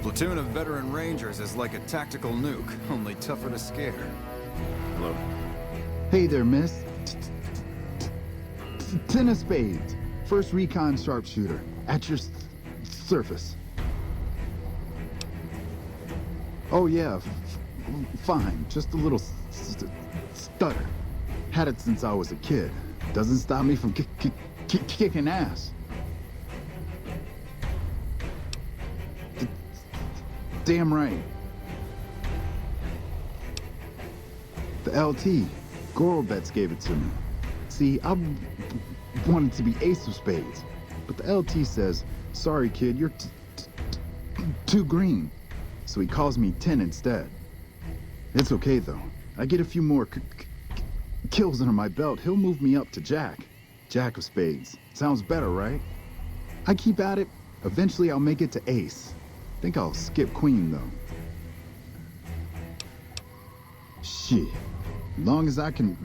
Platoon of veteran rangers is like a tactical nuke, only tougher to scare. Hello? Hey there, miss. Ten of spades. First recon sharpshooter. At your surface. Oh yeah, fine. Just a little stutter. Had it since I was a kid. Doesn't stop me from kicking ass. Damn right. The LT. Gorobets gave it to me. See, I wanted to be ace of spades. But the LT says, sorry kid, you're too green. So he calls me 10 instead. It's okay though. I get a few more kills under my belt. He'll move me up to Jack. Jack of spades. Sounds better, right? I keep at it. Eventually I'll make it to ace. Think I'll skip queen though. Shit. Long as I can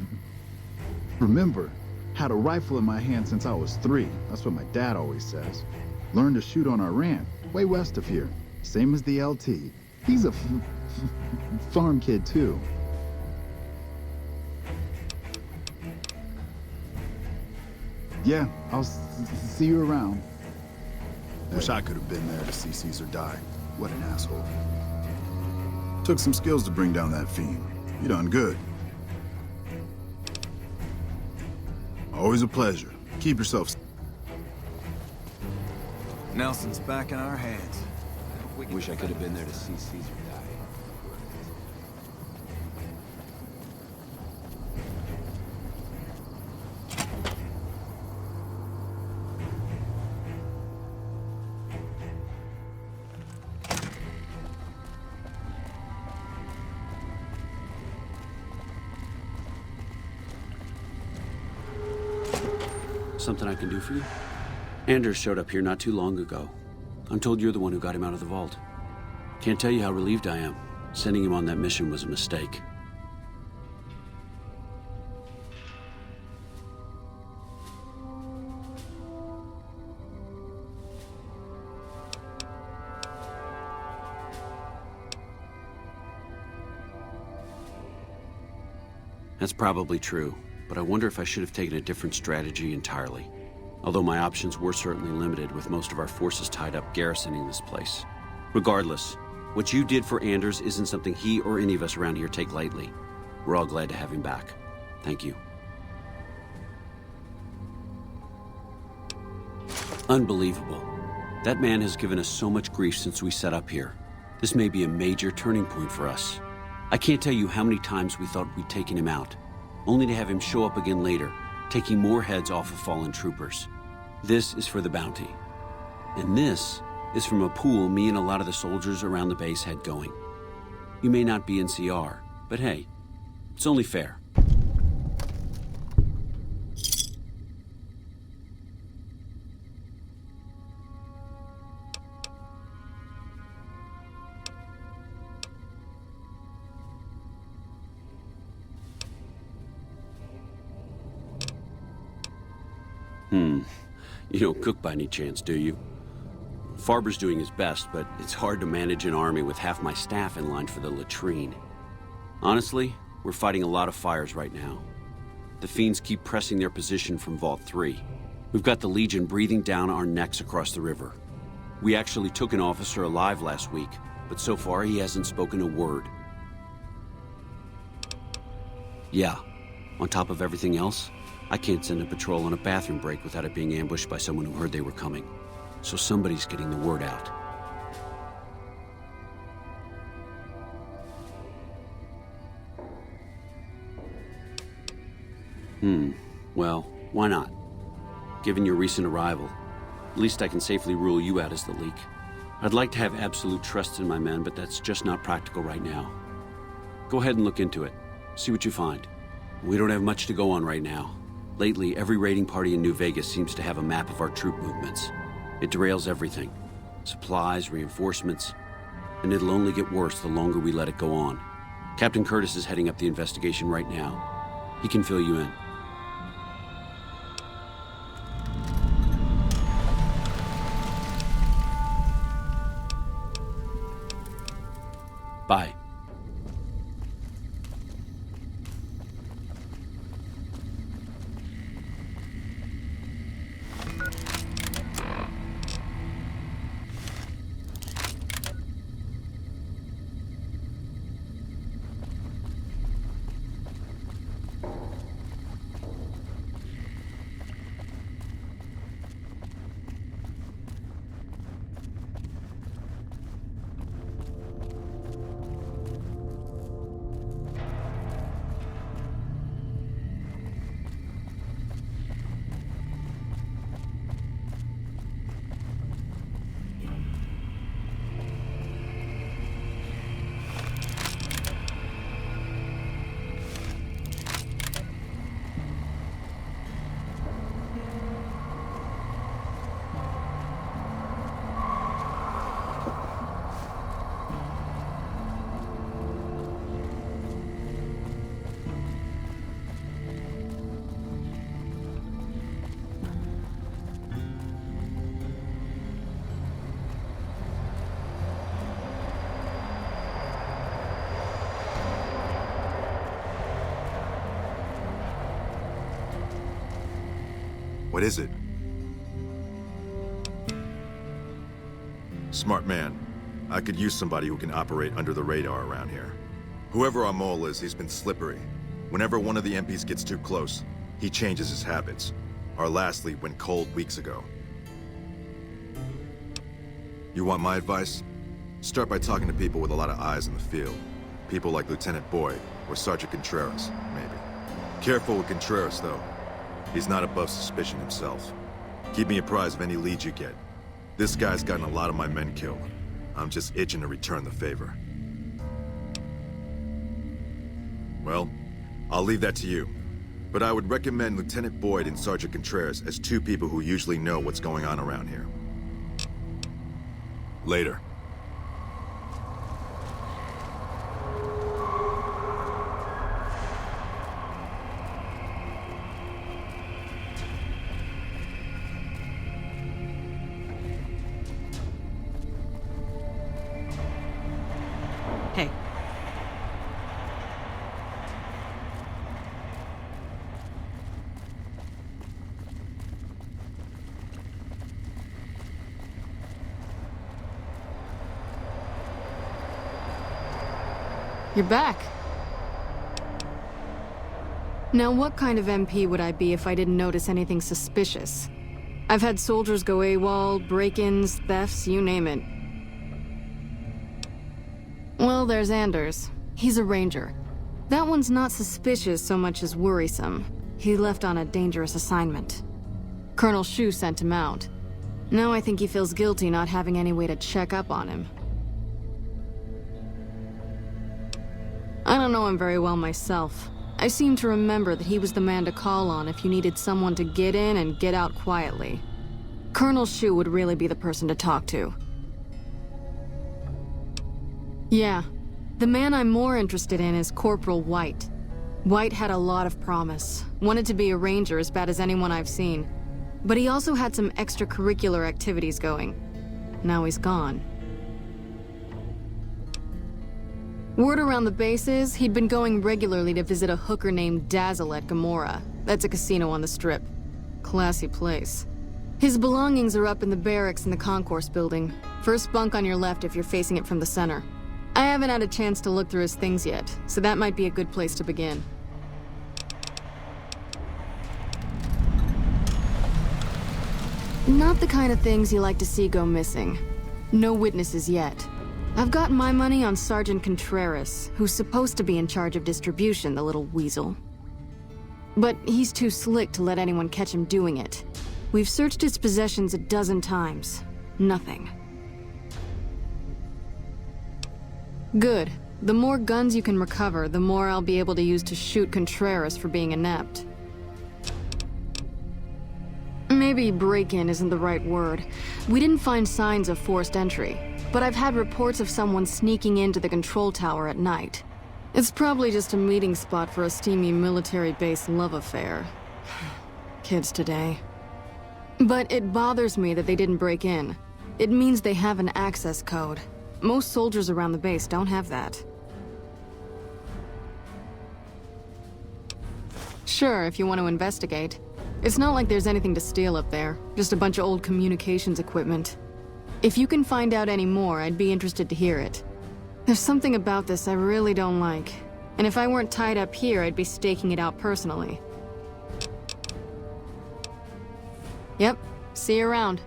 remember. Had a rifle in my hand since I was 3. That's what my dad always says. Learned to shoot on our ranch, way west of here. Same as the LT. He's a farm kid too. Yeah, I'll see you around. Wish I could have been there to see Caesar die. What an asshole. Took some skills to bring down that fiend. You done good. Always a pleasure. Keep yourself... Nelson's back in our hands. Wish I could have been there to see Caesar die. Something I can do for you? Anders showed up here not too long ago. I'm told you're the one who got him out of the vault. Can't tell you how relieved I am. Sending him on that mission was a mistake. That's probably true, but I wonder if I should have taken a different strategy entirely. Although my options were certainly limited, with most of our forces tied up garrisoning this place. Regardless, what you did for Anders isn't something he or any of us around here take lightly. We're all glad to have him back. Thank you. Unbelievable. That man has given us so much grief since we set up here. This may be a major turning point for us. I can't tell you how many times we thought we'd taken him out, only to have him show up again later, taking more heads off of fallen troopers. This is for the bounty. And this is from a pool me and a lot of the soldiers around the base had going. You may not be in CR, but hey, it's only fair. You don't cook by any chance, do you? Farber's doing his best, but it's hard to manage an army with half my staff in line for the latrine. Honestly, we're fighting a lot of fires right now. The fiends keep pressing their position from Vault 3. We've got the Legion breathing down our necks across the river. We actually took an officer alive last week, but so far he hasn't spoken a word. Yeah, on top of everything else, I can't send a patrol on a bathroom break without it being ambushed by someone who heard they were coming. So somebody's getting the word out. Well, why not? Given your recent arrival, at least I can safely rule you out as the leak. I'd like to have absolute trust in my men, but that's just not practical right now. Go ahead and look into it. See what you find. We don't have much to go on right now. Lately, every raiding party in New Vegas seems to have a map of our troop movements. It derails everything. Supplies, reinforcements, and it'll only get worse the longer we let it go on. Captain Curtis is heading up the investigation right now. He can fill you in. Bye. What is it? Smart man. I could use somebody who can operate under the radar around here. Whoever our mole is, he's been slippery. Whenever one of the MPs gets too close, he changes his habits. Our last lead went cold weeks ago. You want my advice? Start by talking to people with a lot of eyes in the field. People like Lieutenant Boyd, or Sergeant Contreras, maybe. Careful with Contreras, though. He's not above suspicion himself. Keep me apprised of any leads you get. This guy's gotten a lot of my men killed. I'm just itching to return the favor. Well, I'll leave that to you. But I would recommend Lieutenant Boyd and Sergeant Contreras as two people who usually know what's going on around here. Later. Hey. You're back. Now, what kind of MP would I be if I didn't notice anything suspicious? I've had soldiers go AWOL, break-ins, thefts, you name it. Well, there's Anders. He's a ranger. That one's not suspicious so much as worrisome. He left on a dangerous assignment. Colonel Shu sent him out. Now I think he feels guilty not having any way to check up on him. I don't know him very well myself. I seem to remember that he was the man to call on if you needed someone to get in and get out quietly. Colonel Shu would really be the person to talk to. Yeah. The man I'm more interested in is Corporal White. White had a lot of promise. Wanted to be a ranger as bad as anyone I've seen. But he also had some extracurricular activities going. Now he's gone. Word around the base is he'd been going regularly to visit a hooker named Dazzle at Gamora. That's a casino on the Strip. Classy place. His belongings are up in the barracks in the concourse building. First bunk on your left if you're facing it from the center. I haven't had a chance to look through his things yet, so that might be a good place to begin. Not the kind of things you like to see go missing. No witnesses yet. I've got my money on Sergeant Contreras, who's supposed to be in charge of distribution, the little weasel. But he's too slick to let anyone catch him doing it. We've searched his possessions a dozen times. Nothing. Good. The more guns you can recover, the more I'll be able to use to shoot Contreras for being inept. Maybe break-in isn't the right word. We didn't find signs of forced entry, but I've had reports of someone sneaking into the control tower at night. It's probably just a meeting spot for a steamy military-based love affair. Kids today. But it bothers me that they didn't break in. It means they have an access code. Most soldiers around the base don't have that. Sure, if you want to investigate. It's not like there's anything to steal up there, just a bunch of old communications equipment. If you can find out any more, I'd be interested to hear it. There's something about this I really don't like. And if I weren't tied up here, I'd be staking it out personally. Yep, see you around.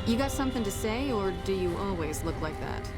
You got something to say, or do you always look like that?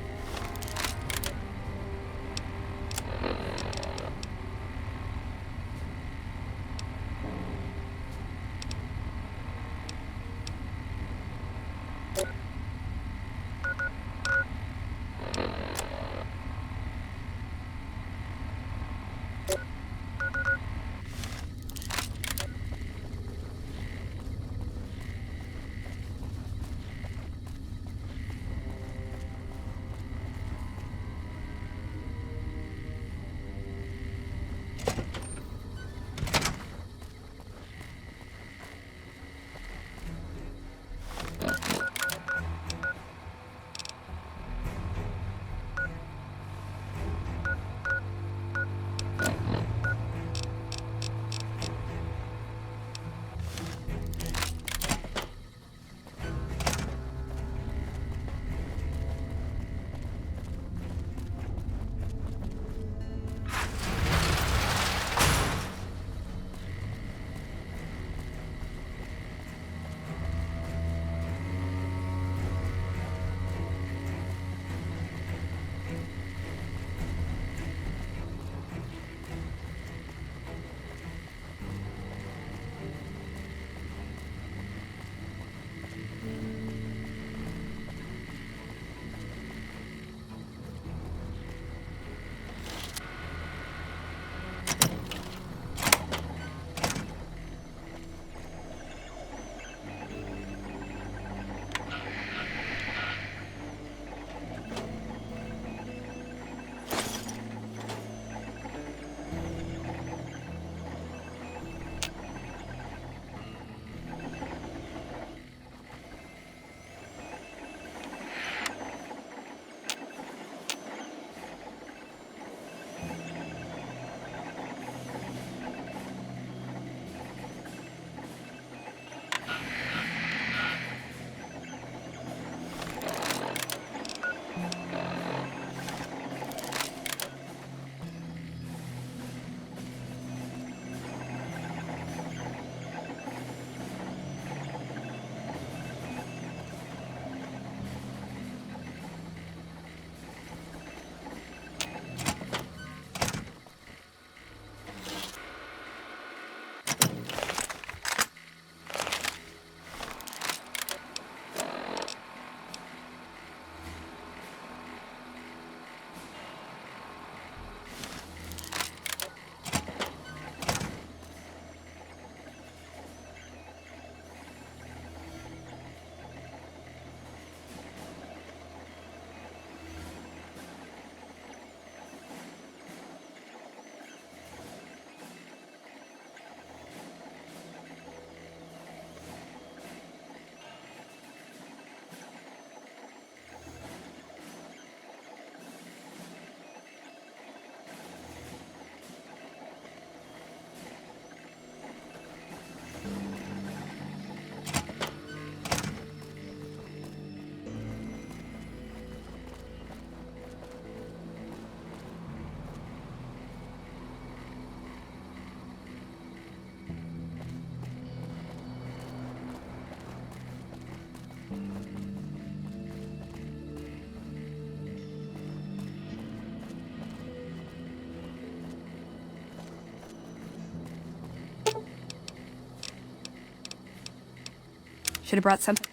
Should have brought something.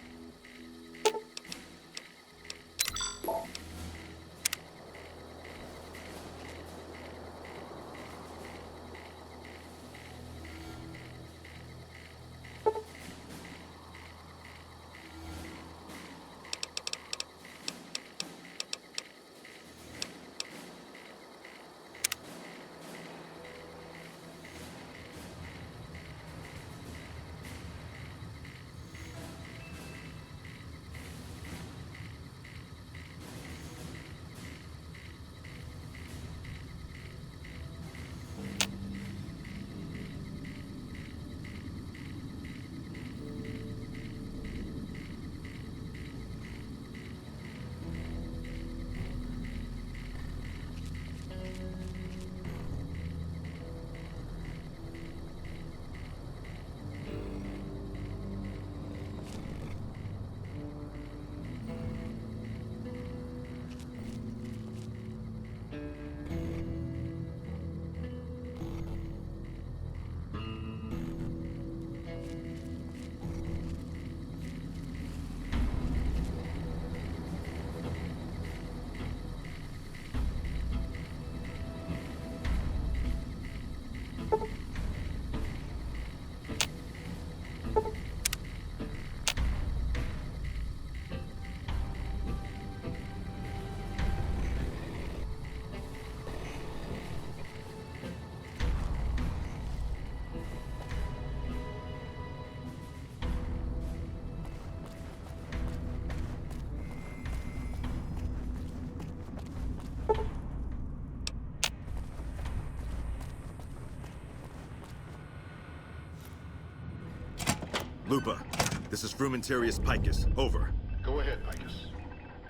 Lupa, this is Frumentarius Picus. Over. Go ahead, Picus.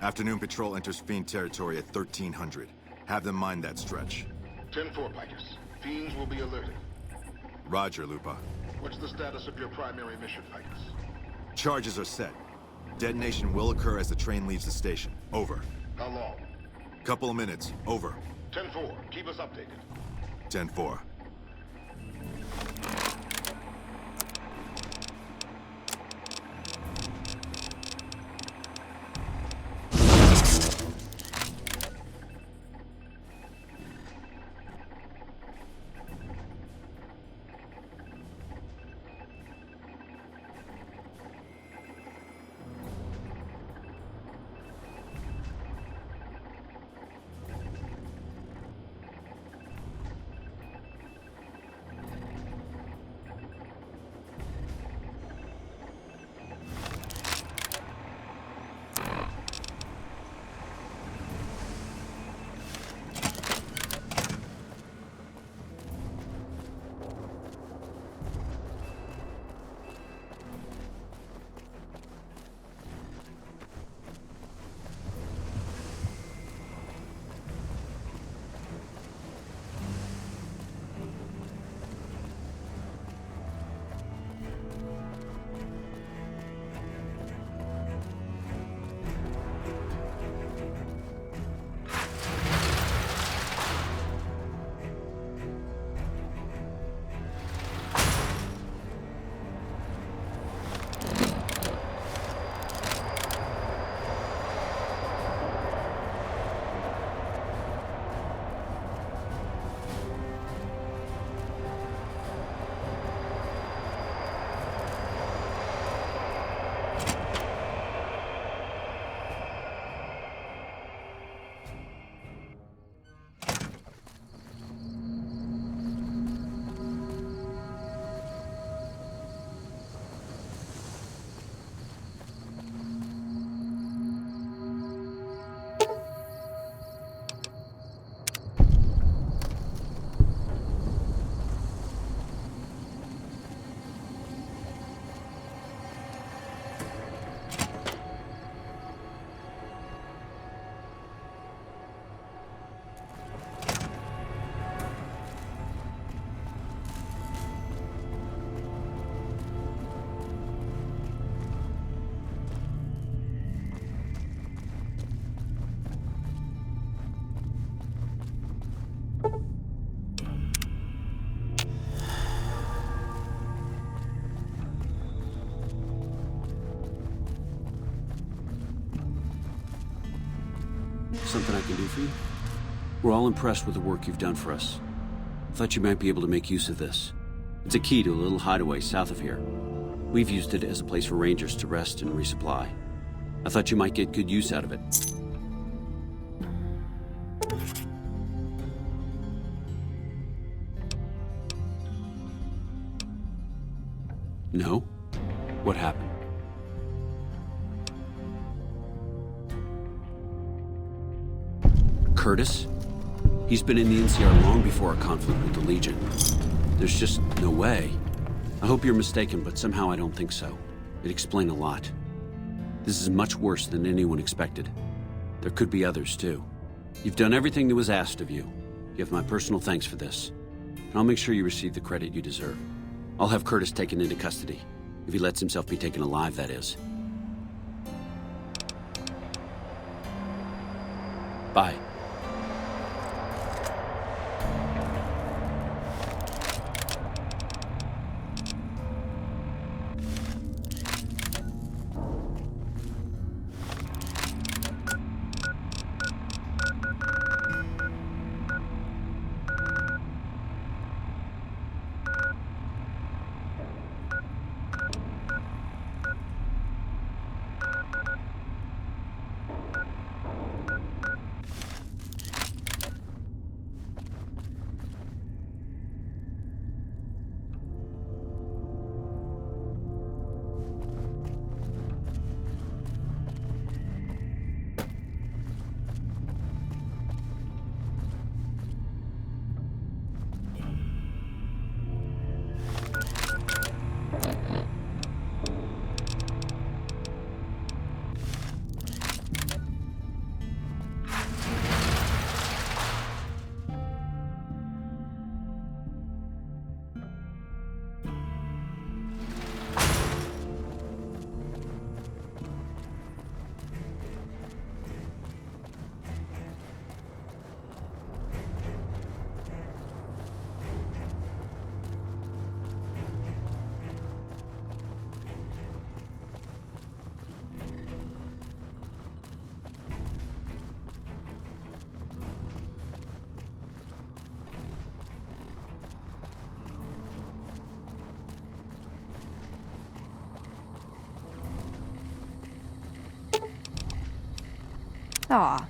Afternoon patrol enters Fiend territory at 1300. Have them mind that stretch. 10-4, Picus. Fiends will be alerted. Roger, Lupa. What's the status of your primary mission, Picus? Charges are set. Detonation will occur as the train leaves the station. Over. How long? Couple of minutes. Over. 10-4. Keep us updated. 10-4. Something I can do for you? We're all impressed with the work you've done for us. Thought you might be able to make use of this. It's a key to a little hideaway south of here. We've used it as a place for rangers to rest and resupply. I thought you might get good use out of it. No? What happened? Curtis? He's been in the NCR long before our conflict with the Legion. There's just no way. I hope you're mistaken, but somehow I don't think so. It'd explain a lot. This is much worse than anyone expected. There could be others, too. You've done everything that was asked of you. You have my personal thanks for this. And I'll make sure you receive the credit you deserve. I'll have Curtis taken into custody. If he lets himself be taken alive, that is. Bye. Aw.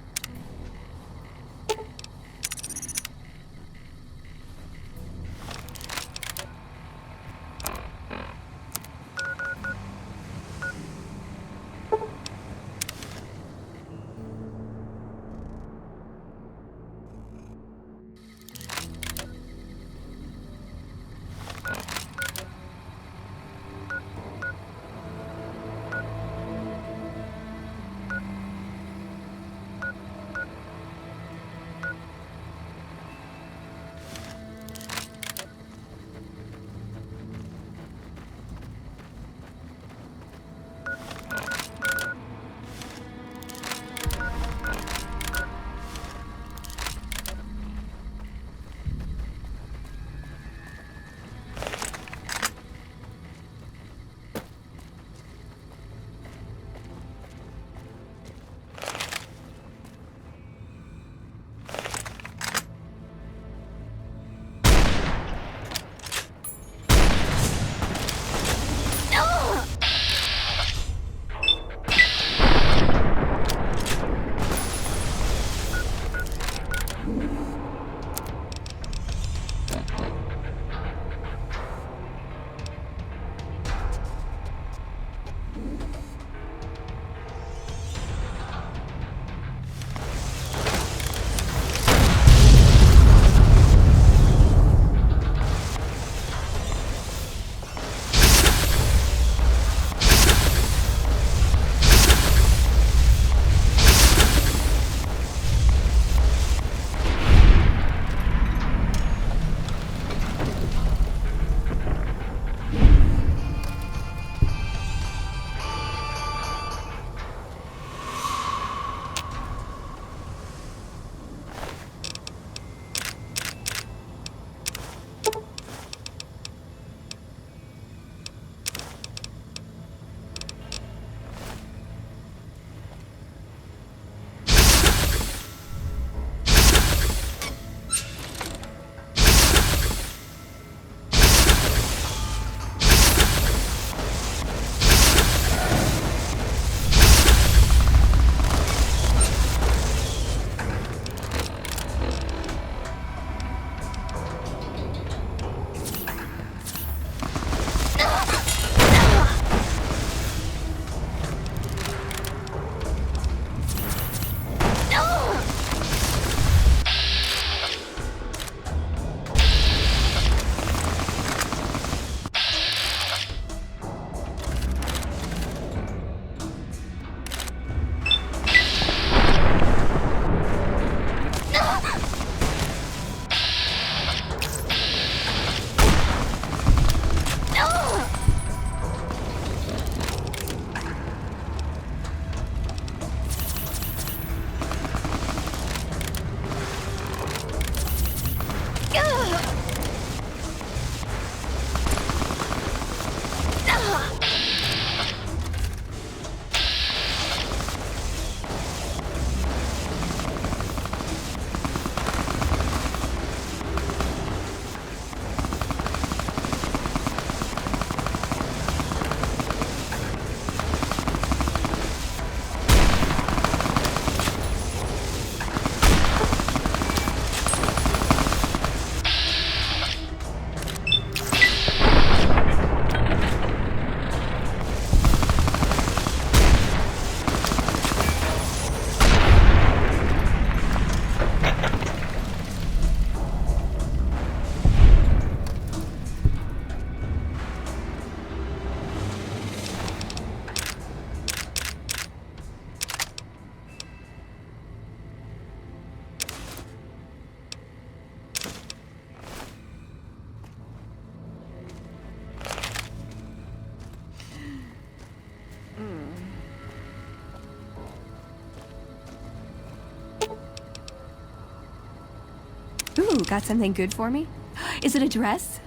Ooh, got something good for me? Is it a dress?